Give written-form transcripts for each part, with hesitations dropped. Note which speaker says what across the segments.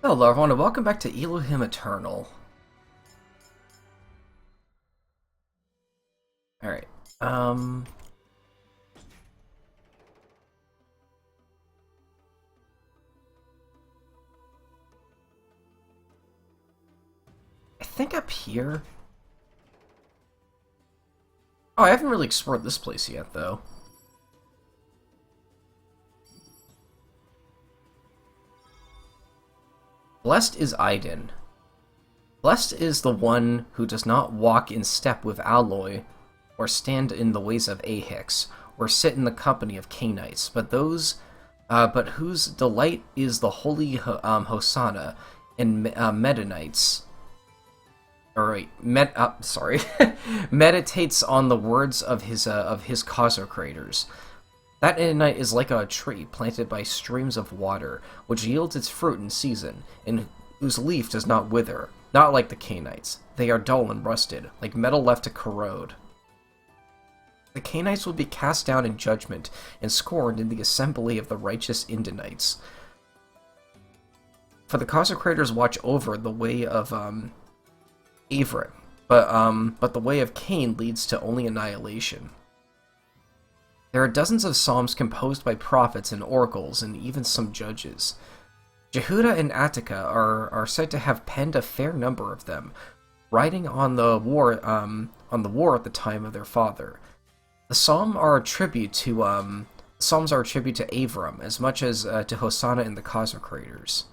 Speaker 1: Hello everyone and welcome back to Elohim Eternal. Alright, I think up here... Oh, I haven't really explored this place yet, though. Blessed is Aiden. Blessed is the one who does not walk in step with Alloy, or stand in the ways of Ahix, or sit in the company of Canaanites, but whose delight is the holy Hosanna and Medanites. Meditates on the words of his consecrators. That Mennonite is like a tree planted by streams of water, which yields its fruit in season, and whose leaf does not wither. Not like the Canaanites. They are dull and rusted, like metal left to corrode. The Canaanites will be cast down in judgment and scorned in the assembly of the righteous Indanites. For the consecrators watch over the way of Avrit, but the way of Cain leads to only annihilation. There are dozens of psalms composed by prophets and oracles, and even some judges. Jehuda and Attica are said to have penned a fair number of them, writing on the war at the time of their father. The psalms are a tribute to Avram as much as to Hosanna and the consecrators.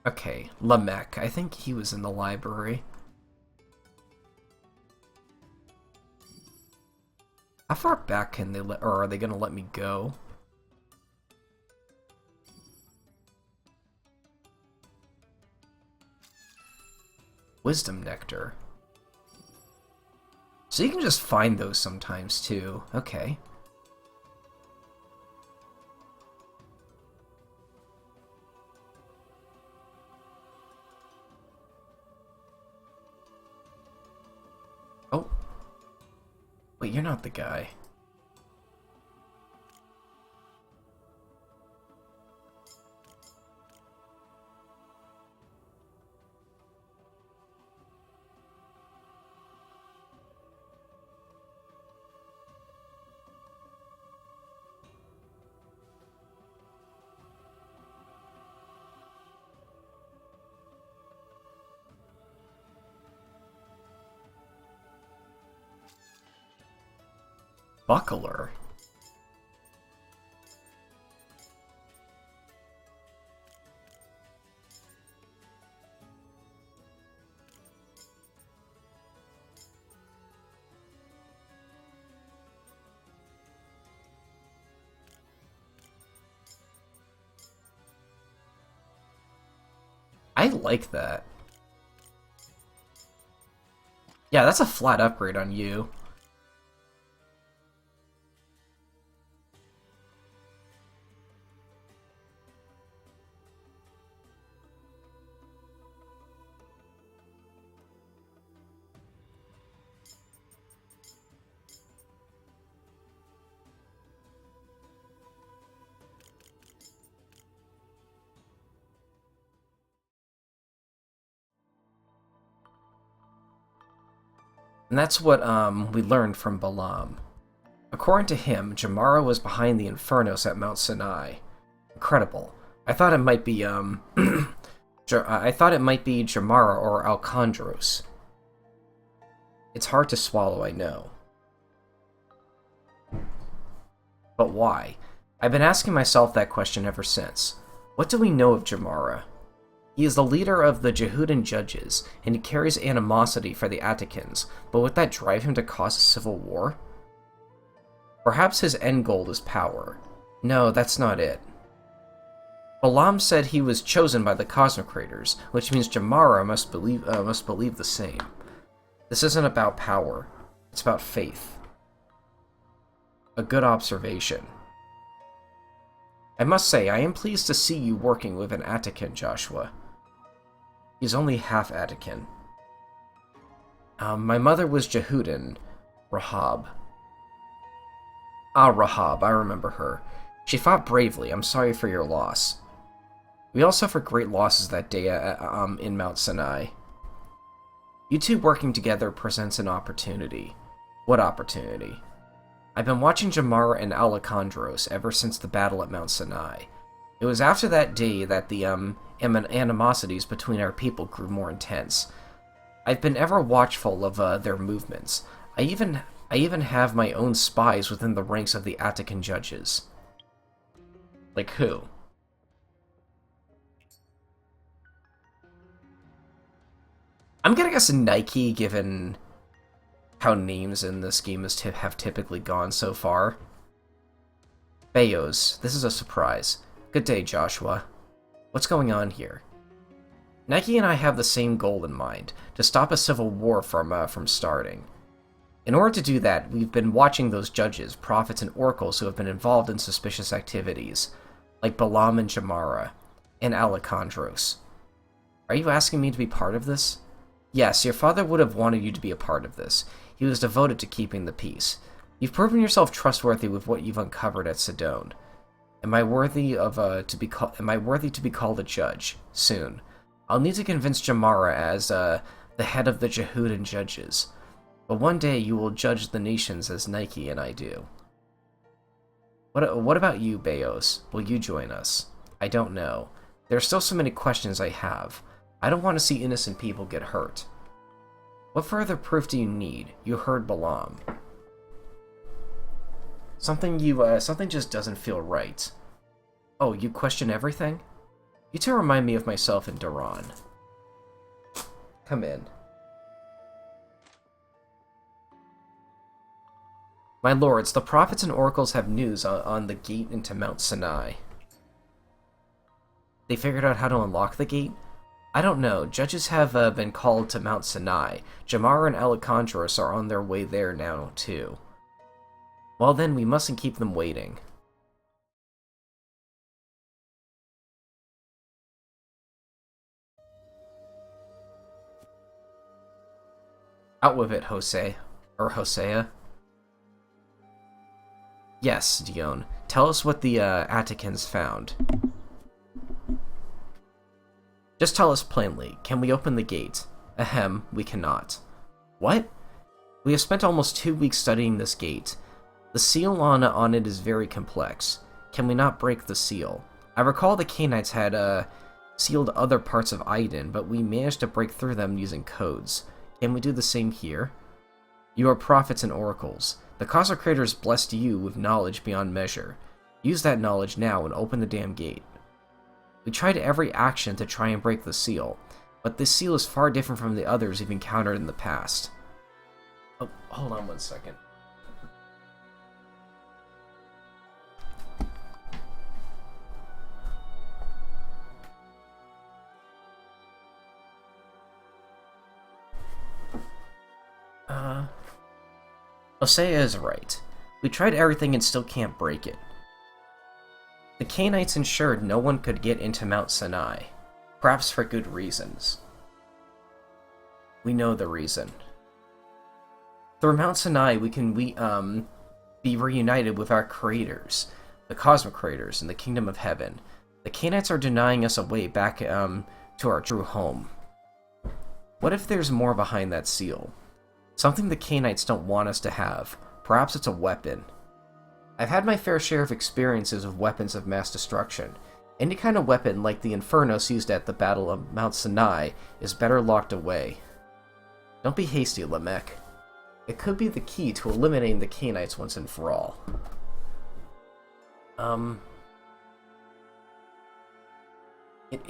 Speaker 1: Okay, Lamech. I think he was in the library. How far back can they or are they gonna let me go? Wisdom Nectar. So you can just find those sometimes too. Okay. Oh. Wait, you're not the guy. Buckler. I like that. Yeah, that's a flat upgrade on you. And that's what we learned from Balaam. According to him, Jamara was behind the Infernos at Mount Sinai. Incredible. I thought it might be I thought it might be Jamara or Alcandros. It's hard to swallow, I know. But why? I've been asking myself that question ever since. What do we know of Jamara? He is the leader of the Jehudan judges, and he carries animosity for the Atticans, but would that drive him to cause a civil war? Perhaps his end goal is power. No, that's not it. Balaam said he was chosen by the consecrators, which means Jamara must believe the same. This isn't about power, it's about faith. A good observation. I must say, I am pleased to see you working with an Attican, Joshua. He's only half Attican. My mother was Jehudan, Rahab. Ah, Rahab, I remember her. She fought bravely. I'm sorry for your loss. We all suffered great losses that day in Mount Sinai. You two working together presents an opportunity. What opportunity? I've been watching Jamara and Alejandros ever since the battle at Mount Sinai. It was after that day that the animosities between our people grew more intense. I've been ever watchful of their movements. I even have my own spies within the ranks of the Attican judges. Like who? I'm gonna guess Nike, given how names in this game have typically gone so far. Bayos, this is a surprise. Good day, Joshua. What's going on here? Nike and I have the same goal in mind, to stop a civil war from starting. In order to do that, we've been watching those judges, prophets, and oracles who have been involved in suspicious activities, like Balaam and Jamara, and Alejandros. Are you asking me to be part of this? Yes, your father would have wanted you to be a part of this. He was devoted to keeping the peace. You've proven yourself trustworthy with what you've uncovered at Sidon. Am I worthy to be called a judge? Soon. I'll need to convince Jamara as the head of the Jehudan judges. But one day you will judge the nations as Nike and I do. What about you, Bayos? Will you join us? I don't know. There are still so many questions I have. I don't want to see innocent people get hurt. What further proof do you need? You heard Balaam. Something just doesn't feel right. Oh, you question everything? You two remind me of myself in Duran. Come in. My lords, the prophets and oracles have news on the gate into Mount Sinai. They figured out how to unlock the gate? I don't know. Judges have been called to Mount Sinai. Jamara and Alejandros are on their way there now, too. Well then, we mustn't keep them waiting. Out with it, Jose. Or Hosea. Yes, Dion. Tell us what the Atticans found. Just tell us plainly. Can we open the gate? Ahem, we cannot. What? We have spent almost 2 weeks studying this gate. The seal on it is very complex. Can we not break the seal? I recall the Canaanites had sealed other parts of Aiden, but we managed to break through them using codes. Can we do the same here? You are prophets and oracles. The consecrators blessed you with knowledge beyond measure. Use that knowledge now and open the damn gate. We tried every action to try and break the seal, but this seal is far different from the others we've encountered in the past. Oh, hold on 1 second. Hosea is right. We tried everything and still can't break it. The Canaanites ensured no one could get into Mount Sinai, perhaps for good reasons. We know the reason. Through Mount Sinai, we can be reunited with our creators, the cosmic creators, in the kingdom of heaven. The Canaanites are denying us a way back to our true home. What if there's more behind that seal? Something the Canaanites don't want us to have. Perhaps it's a weapon. I've had my fair share of experiences with weapons of mass destruction. Any kind of weapon like the Infernos used at the Battle of Mount Sinai is better locked away. Don't be hasty, Lamech. It could be the key to eliminating the Canaanites once and for all. It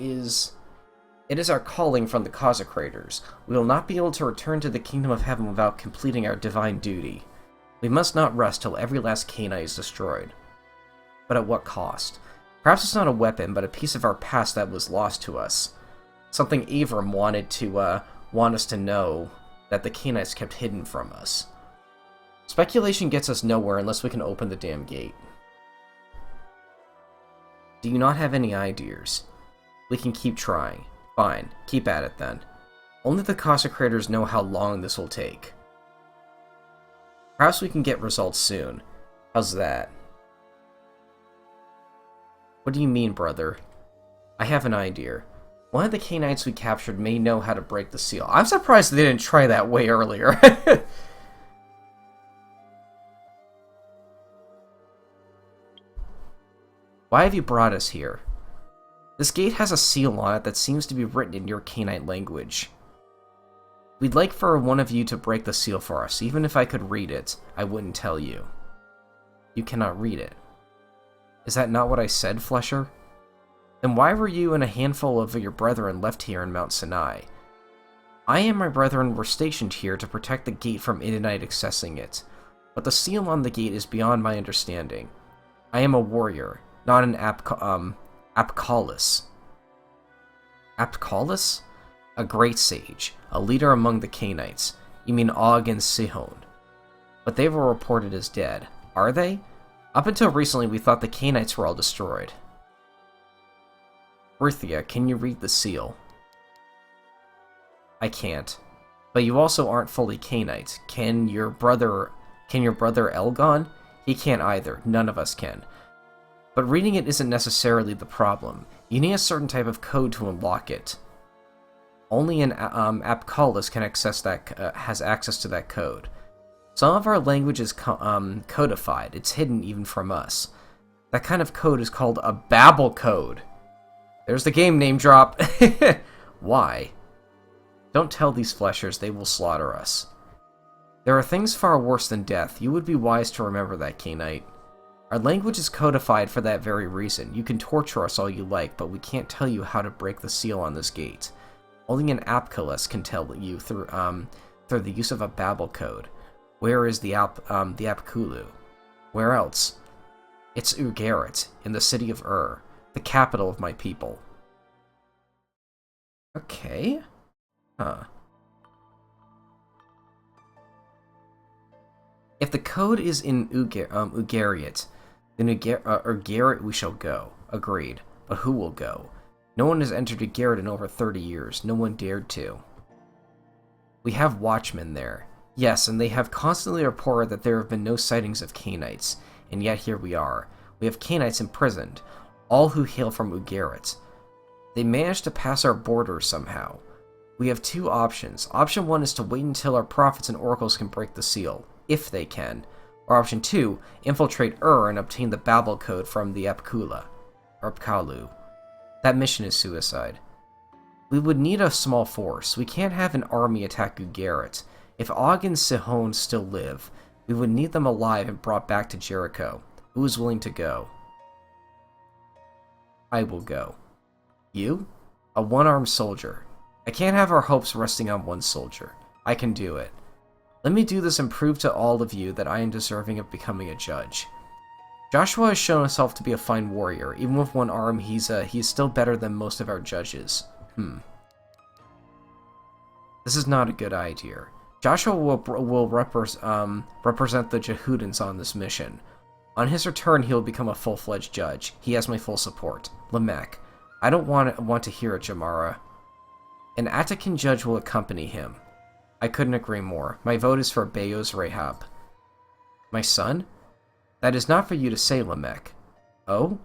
Speaker 1: is our calling from the consecrators. We will not be able to return to the kingdom of heaven without completing our divine duty. We must not rest till every last Canaanite is destroyed. But at what cost? Perhaps it's not a weapon, but a piece of our past that was lost to us. Something Avram want us to know that the Canaanites kept hidden from us. Speculation gets us nowhere unless we can open the damn gate. Do you not have any ideas? We can keep trying. Fine, keep at it then. Only the consecrators know how long this will take. Perhaps we can get results soon. How's that? What do you mean, brother? I have an idea. One of the Canaanites we captured may know how to break the seal. I'm surprised they didn't try that way earlier. Why have you brought us here? This gate has a seal on it that seems to be written in your Canaanite language. We'd like for one of you to break the seal for us. Even if I could read it, I wouldn't tell you. You cannot read it. Is that not what I said, Flesher? Then why were you and a handful of your brethren left here in Mount Sinai? I and my brethren were stationed here to protect the gate from Midianite accessing it, but the seal on the gate is beyond my understanding. I am a warrior, not an Apkallis. Apkallis? A great sage, a leader among the Canaanites. You mean Og and Sihon. But they were reported as dead. Are they? Up until recently, we thought the Canaanites were all destroyed. Ruthia, can you read the seal? I can't. But you also aren't fully Canaanite. Can your brother Elgon? He can't either. None of us can. But reading it isn't necessarily the problem. You need a certain type of code to unlock it. Only an Apkallis can has access to that code. Some of our language is codified. It's hidden even from us. That kind of code is called a Babel code. There's the game name drop. Why? Don't tell these fleshers, they will slaughter us. There are things far worse than death. You would be wise to remember that, Canaanite. Our language is codified for that very reason. You can torture us all you like, but we can't tell you how to break the seal on this gate. Only an Apkallis can tell you through the use of a Babel code. Where is the Apkulu? Where else? It's Ugarit, in the city of Ur, the capital of my people. Okay. Huh. If the code is in Ugarit, then Ugarit we shall go. Agreed. But who will go? No one has entered Ugarit in over 30 years. No one dared to. We have watchmen there. Yes, and they have constantly reported that there have been no sightings of Canaanites, and yet here we are. We have Canaanites imprisoned, all who hail from Ugarit. They managed to pass our borders somehow. We have two options. Option 1 is to wait until our prophets and oracles can break the seal, if they can. Or option 2, infiltrate Ur and obtain the Babel code from the Apkalu. That mission is suicide. We would need a small force. We can't have an army attack Ugarit. If Og and Sihon still live, we would need them alive and brought back to Jericho. Who is willing to go? I will go. You? A one-armed soldier. I can't have our hopes resting on one soldier. I can do it. Let me do this and prove to all of you that I am deserving of becoming a judge. Joshua has shown himself to be a fine warrior. Even with one arm, he's still better than most of our judges. This is not a good idea. Joshua will represent the Jehudans on this mission. On his return, he will become a full-fledged judge. He has my full support. Lamech, I don't want to hear it, Jamara. An Atakan judge will accompany him. I couldn't agree more. My vote is for Beos Rahab. My son? That is not for you to say, Lamech. Oh?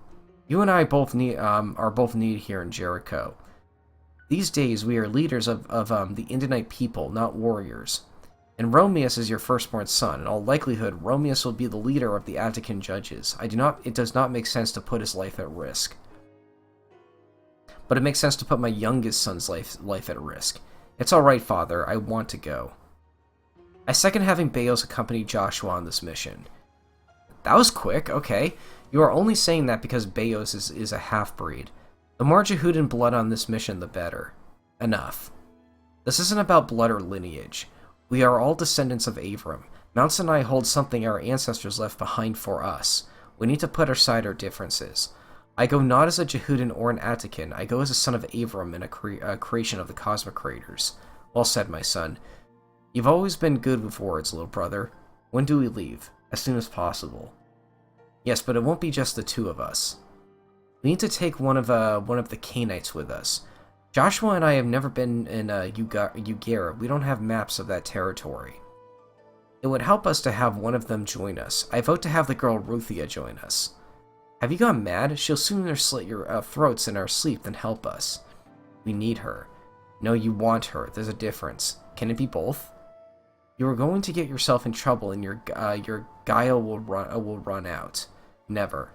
Speaker 1: You and I are both needed here in Jericho. These days, we are leaders of the Indianite people, not warriors. And Romeus is your firstborn son. In all likelihood, Romeus will be the leader of the Atakan judges. It does not make sense to put his life at risk. But it makes sense to put my youngest son's life at risk. It's alright, Father. I want to go. I second having Beos accompany Joshua on this mission. That was quick, okay. You are only saying that because Beos is a half-breed. The more Jehudan blood on this mission, the better. Enough. This isn't about blood or lineage. We are all descendants of Avram. Mount Sinai holds something our ancestors left behind for us. We need to put aside our differences. I go not as a Jehudan or an Atakan. I go as a son of Avram and a creation of the cosmic creators. Well said, my son. You've always been good with words, little brother. When do we leave? As soon as possible. Yes, but it won't be just the two of us. We need to take one of the Canaanites with us. Joshua and I have never been in Ugarit. We don't have maps of that territory. It would help us to have one of them join us. I vote to have the girl Ruthia join us. Have you gone mad? She'll sooner slit your throats in our sleep than help us. We need her. No, you want her. There's a difference. Can it be both? You are going to get yourself in trouble, and your guile will run out. Never.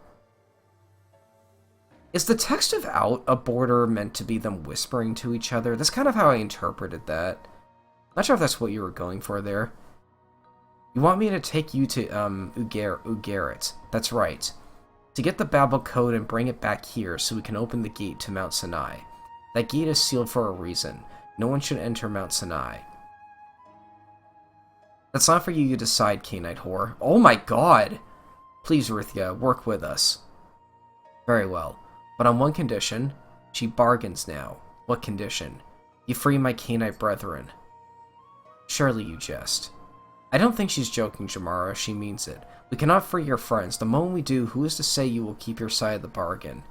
Speaker 1: Is the text of out a border meant to be them whispering to each other? That's kind of how I interpreted that. Not sure if that's what you were going for there. You want me to take you to Ugarit. That's right. To get the Babel code and bring it back here so we can open the gate to Mount Sinai. That gate is sealed for a reason. No one should enter Mount Sinai. That's not for you to decide, Canaanite whore. Oh my god! Please, Ruthia, work with us. Very well. But on one condition. She bargains now. What condition? You free my Canaanite brethren. Surely you jest. I don't think she's joking, Jamara. She means it. We cannot free your friends. The moment we do, who is to say you will keep your side of the bargain?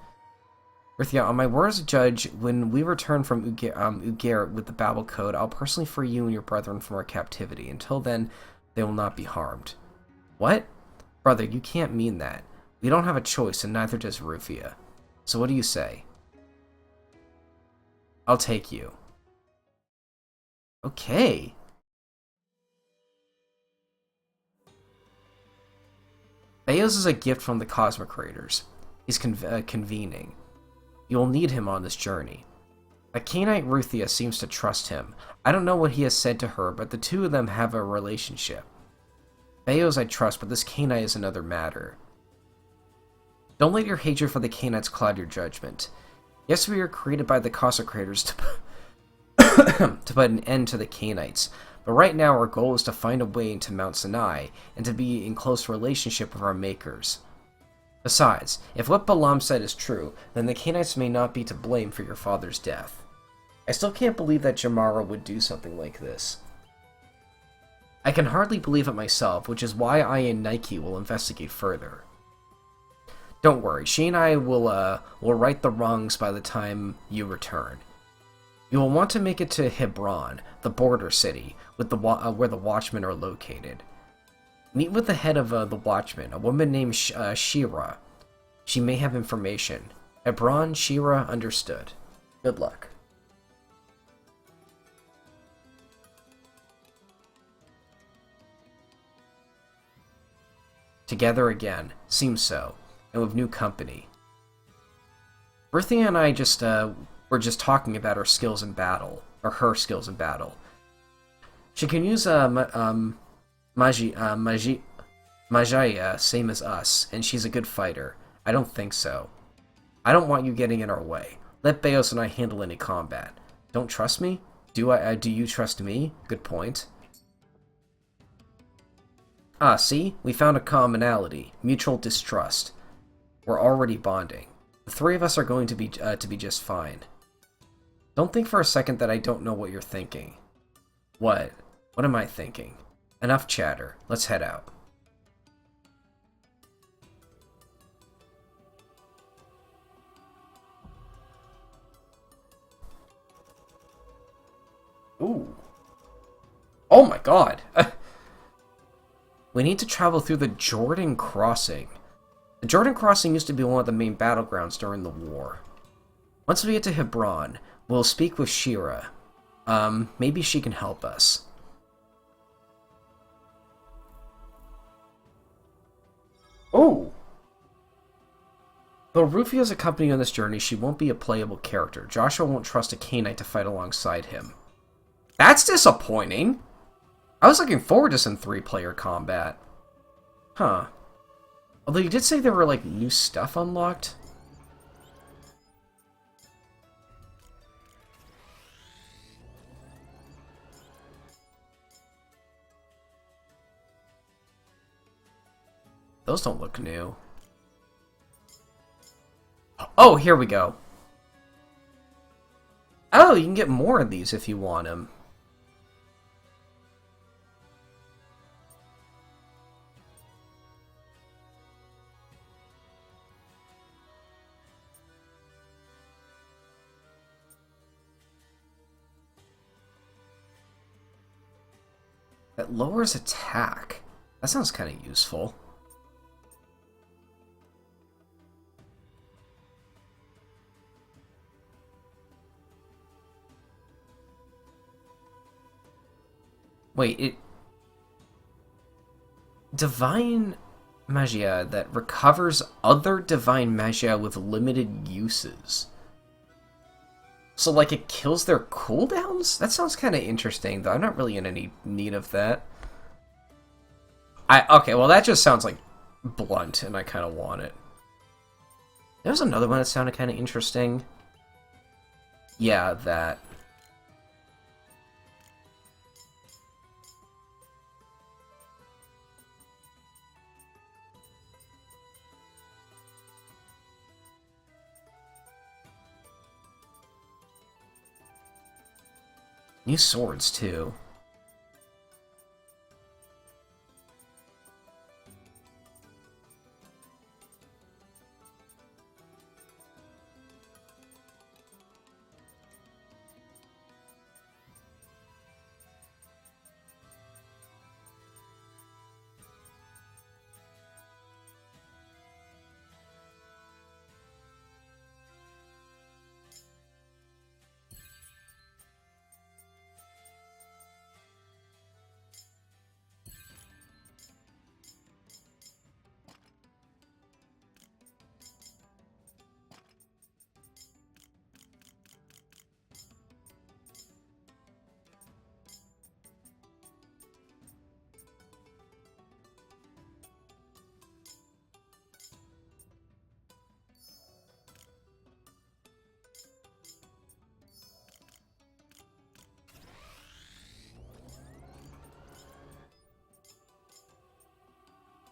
Speaker 1: Ruthia, on my word as a judge, when we return from Ugarit with the Babel Code, I'll personally free you and your brethren from our captivity. Until then, they will not be harmed. What? Brother, you can't mean that. We don't have a choice, and neither does Ruthia. So what do you say? I'll take you. Okay. Theos is a gift from the Cosmic Raiders. He's convening. You'll need him on this journey. A Canaanite Ruthia seems to trust him. I don't know what he has said to her, but the two of them have a relationship. Theos I trust, but this Canaanite is another matter. Don't let your hatred for the Canaanites cloud your judgment. Yes, we were created by the Cosmic Raiders to put an end to the Canaanites, but right now our goal is to find a way into Mount Sinai and to be in close relationship with our makers. Besides, if what Balaam said is true, then the Canaanites may not be to blame for your father's death. I still can't believe that Jamara would do something like this. I can hardly believe it myself, which is why I and Nike will investigate further. Don't worry, she and I will right the wrongs by the time you return. You will want to make it to Hebron, the border city, with where the Watchmen are located. Meet with the head of the Watchmen, a woman named Shira. She may have information. Hebron, Shira, understood. Good luck. Together again. Seems so. And with new company. Ruthia and I were just talking about our skills in battle. Or her skills in battle. She can use Magia, same as us, and she's a good fighter. I don't think so. I don't want you getting in our way. Let Beos and I handle any combat. Don't trust me? Do you trust me? Good point. Ah, see? We found a commonality. Mutual distrust. We're already bonding. The three of us are going to be just fine. Don't think for a second that I don't know what you're thinking. What? What am I thinking? Enough chatter. Let's head out. Ooh. Oh my god! We need to travel through the Jordan Crossing. The Jordan Crossing used to be one of the main battlegrounds during the war. Once we get to Hebron, we'll speak with Shira. Maybe she can help us. Oh! Though Rufio is a company on this journey, she won't be a playable character. Joshua won't trust a Canaanite to fight alongside him. That's disappointing! I was looking forward to some 3-player combat. Huh. Although you did say there were, like, new stuff unlocked. Those don't look new. Oh, here we go. Oh, you can get more of these if you want them. That lowers attack. That sounds kind of useful. Wait, it... Divine magia that recovers other divine magia with limited uses. So, like, it kills their cooldowns? That sounds kind of interesting, though. I'm not really in any need of that. Okay, well, that just sounds, like, blunt, and I kind of want it. There was another one that sounded kind of interesting. Yeah, that. New swords, too.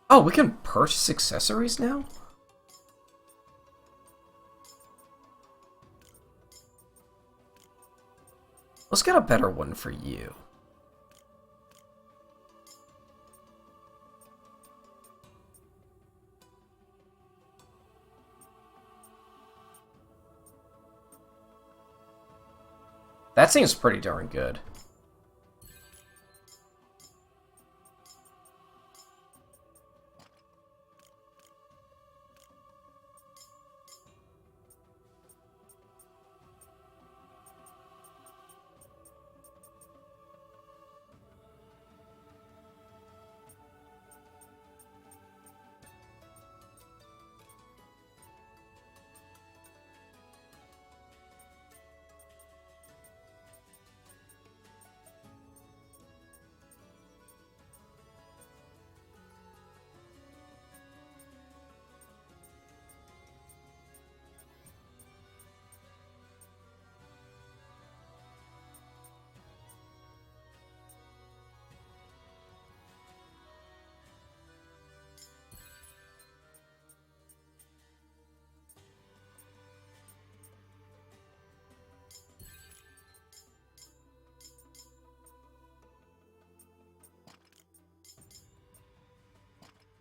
Speaker 1: Oh, we can purchase accessories now? Let's get a better one for you. That seems pretty darn good.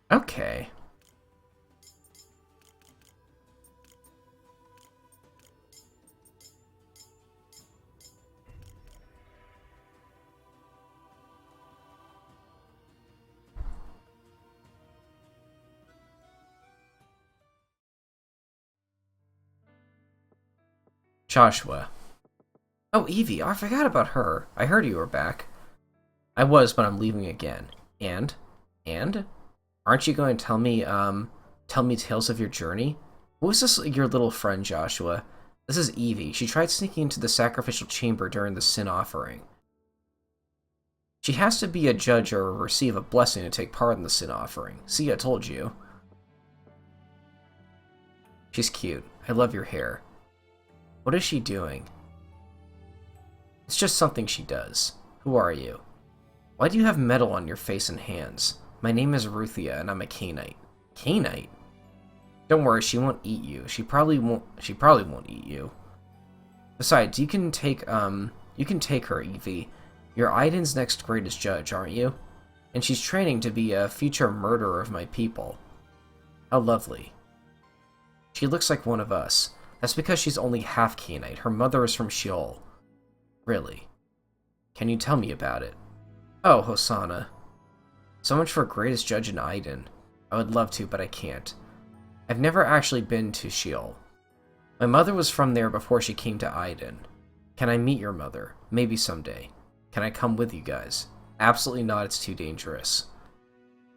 Speaker 1: Okay. Joshua. Oh, Evie, I forgot about her. I heard you were back. I was, but I'm leaving again. And? And? Aren't you going to tell me tales of your journey? Who is this, your little friend, Joshua? This is Evie. She tried sneaking into the sacrificial chamber during the sin offering. She has to be a judge or receive a blessing to take part in the sin offering. See, I told you. She's cute. I love your hair. What is she doing? It's just something she does. Who are you? Why do you have metal on your face and hands? My name is Ruthia, and I'm a Cainite. Cainite? Don't worry, she won't eat you. She probably won't eat you. Besides, you can take her, Evie. You're Aiden's next greatest judge, aren't you? And she's training to be a future murderer of my people. How lovely. She looks like one of us. That's because she's only half Cainite. Her mother is from Sheol. Really? Can you tell me about it? Oh, Hosanna. So much for greatest judge in Aiden. I would love to, but I can't. I've never actually been to Sheol. My mother was from there before she came to Aiden. Can I meet your mother? Maybe someday. Can I come with you guys? Absolutely not, it's too dangerous.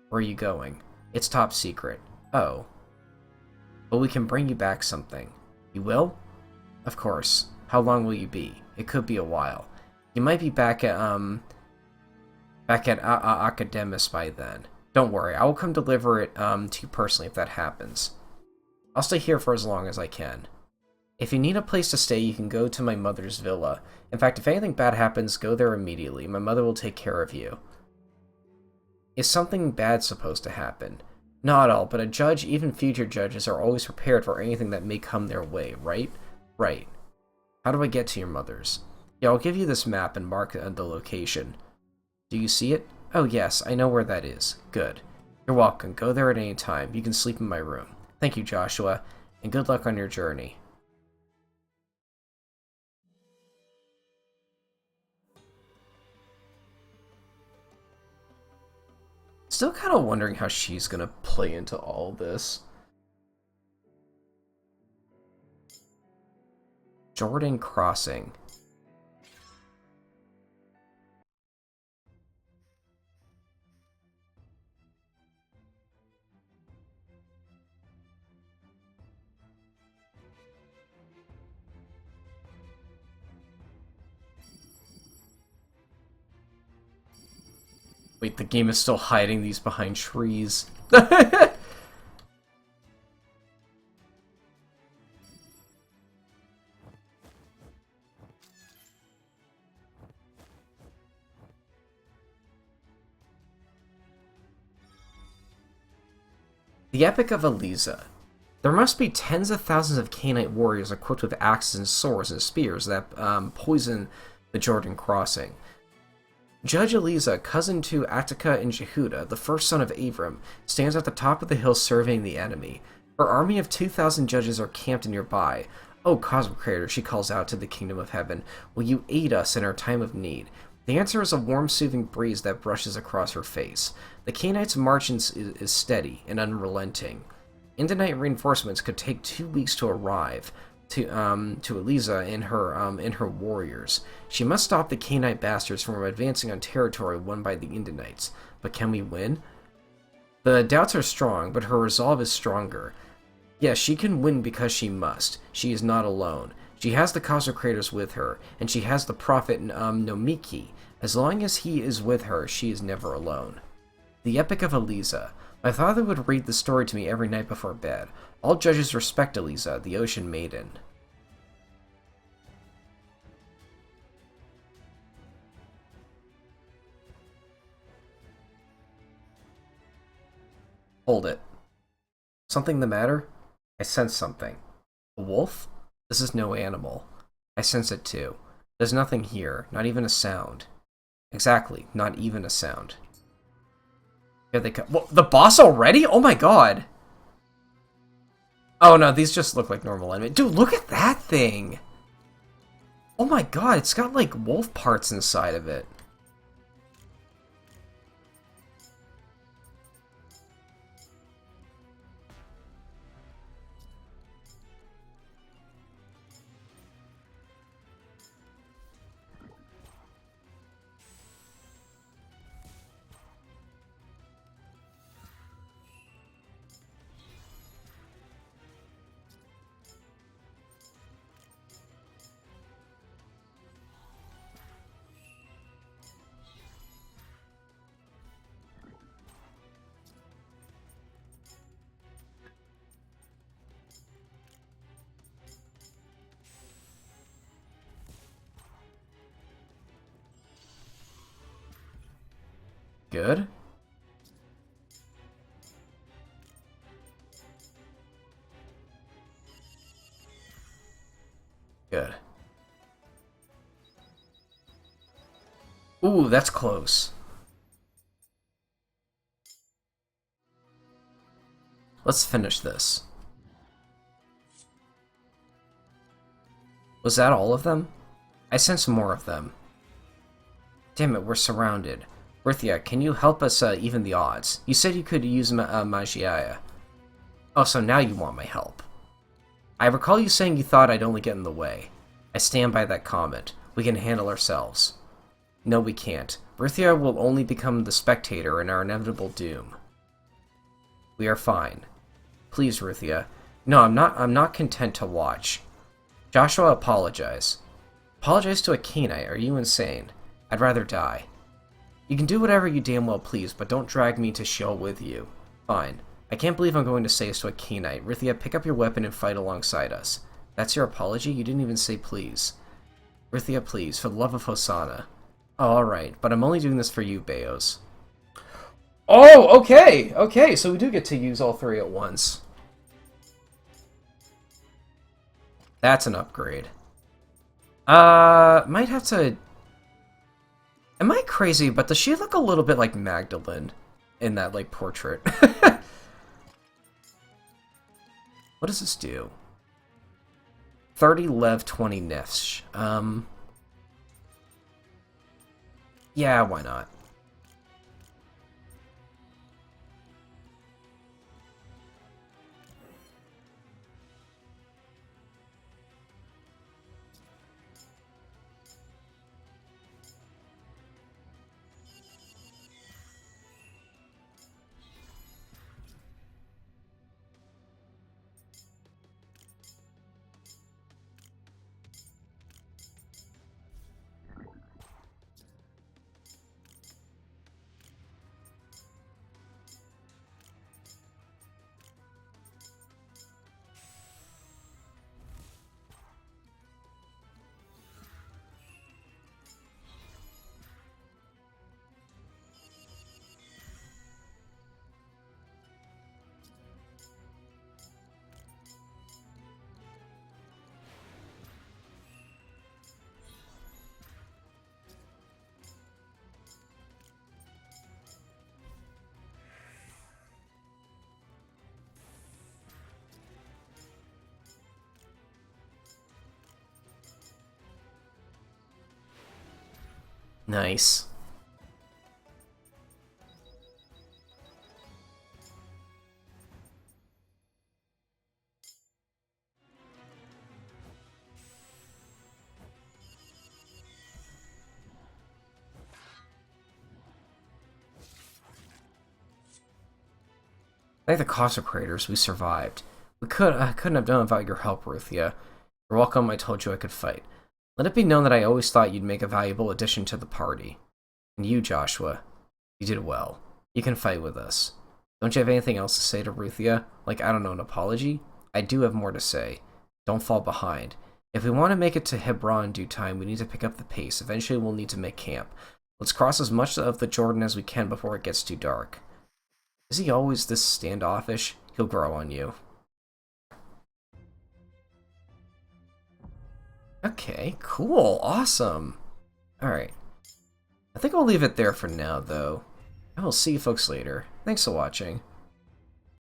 Speaker 1: Where are you going? It's top secret. Oh. But we can bring you back something. You will? Of course. How long will you be? It could be a while. You might be back at Academus by then. Don't worry, I will come deliver it to you personally if that happens. I'll stay here for as long as I can. If you need a place to stay, you can go to my mother's villa. In fact, if anything bad happens, go there immediately. My mother will take care of you. Is something bad supposed to happen? Not at all, but a judge, even future judges, are always prepared for anything that may come their way, right? Right. How do I get to your mother's? Yeah, I'll give you this map and mark the location. Do you see it? Oh yes, I know where that is. Good. You're welcome. Go there at any time. You can sleep in my room. Thank you, Joshua, and good luck on your journey. Still kind of wondering how she's gonna play into all this. Jordan Crossing. Wait, the game is still hiding these behind trees. The Epic of Eliza. There must be tens of thousands of Canaanite warriors equipped with axes and swords and spears that poison the Jordan Crossing. Judge Eliza, cousin to Attica and Jehuda, the first son of Abram, stands at the top of the hill surveying the enemy. Her army of 2,000 judges are camped nearby. "O Cosmic Creator," she calls out to the kingdom of heaven, "will you aid us in our time of need?" The answer is a warm, soothing breeze that brushes across her face. The Canaanites' march is steady and unrelenting. Indonite reinforcements could take 2 weeks to arrive to Eliza and her warriors. She must stop the Canaanite bastards from advancing on territory won by the Indonites. But can we win? The doubts are strong, but her resolve is stronger. Yes, she can win because she must. She is not alone. She has the Cosmic Creators with her, and she has the prophet Nomiki. As long as he is with her, she is never alone. The Epic of Eliza. My father would read the story to me every night before bed. All judges respect Eliza, the Ocean Maiden. Hold it. Something the matter? I sense something. A wolf? This is no animal. I sense it too. There's nothing here, not even a sound. Exactly, not even a sound. Here they come. Whoa, the boss already? Oh my god! Oh no, these just look like normal enemies. Dude, look at that thing! Oh my god, it's got like wolf parts inside of it. Good. Good. Ooh, that's close. Let's finish this. Was that all of them? I sense more of them. Damn it, we're surrounded. Ruthia, can you help us even the odds? You said you could use Magiaya. Oh, so now you want my help. I recall you saying you thought I'd only get in the way. I stand by that comment. We can handle ourselves. No, we can't. Ruthia will only become the spectator in our inevitable doom. We are fine. Please, Ruthia. No, I'm not content to watch. Joshua, apologize. Apologize to a Kenite? Are you insane? I'd rather die. You can do whatever you damn well please, but don't drag me to Sheol with you. Fine. I can't believe I'm going to say this to a Kenite. Ruthia, pick up your weapon and fight alongside us. That's your apology? You didn't even say please. Ruthia, please, for the love of Hosanna. Oh, alright, but I'm only doing this for you, Beos. Oh, okay! Okay, so we do get to use all three at once. That's an upgrade. Might have to... Am I crazy, but does she look a little bit like Magdalene in that, like, portrait? What does this do? 30 lev, 20 nifsh. Yeah, why not? Nice. Like the consecrators, we survived. I couldn't have done without your help, Ruthia. You're welcome, I told you I could fight. Let it be known that I always thought you'd make a valuable addition to the party. And you, Joshua, you did well. You can fight with us. Don't you have anything else to say to Ruthia? Like, I don't know, an apology? I do have more to say. Don't fall behind. If we want to make it to Hebron in due time, we need to pick up the pace. Eventually we'll need to make camp. Let's cross as much of the Jordan as we can before it gets too dark. Is he always this standoffish? He'll grow on you. Okay, cool, awesome. Alright. I think I'll leave it there for now, though. I will see you folks later. Thanks for watching.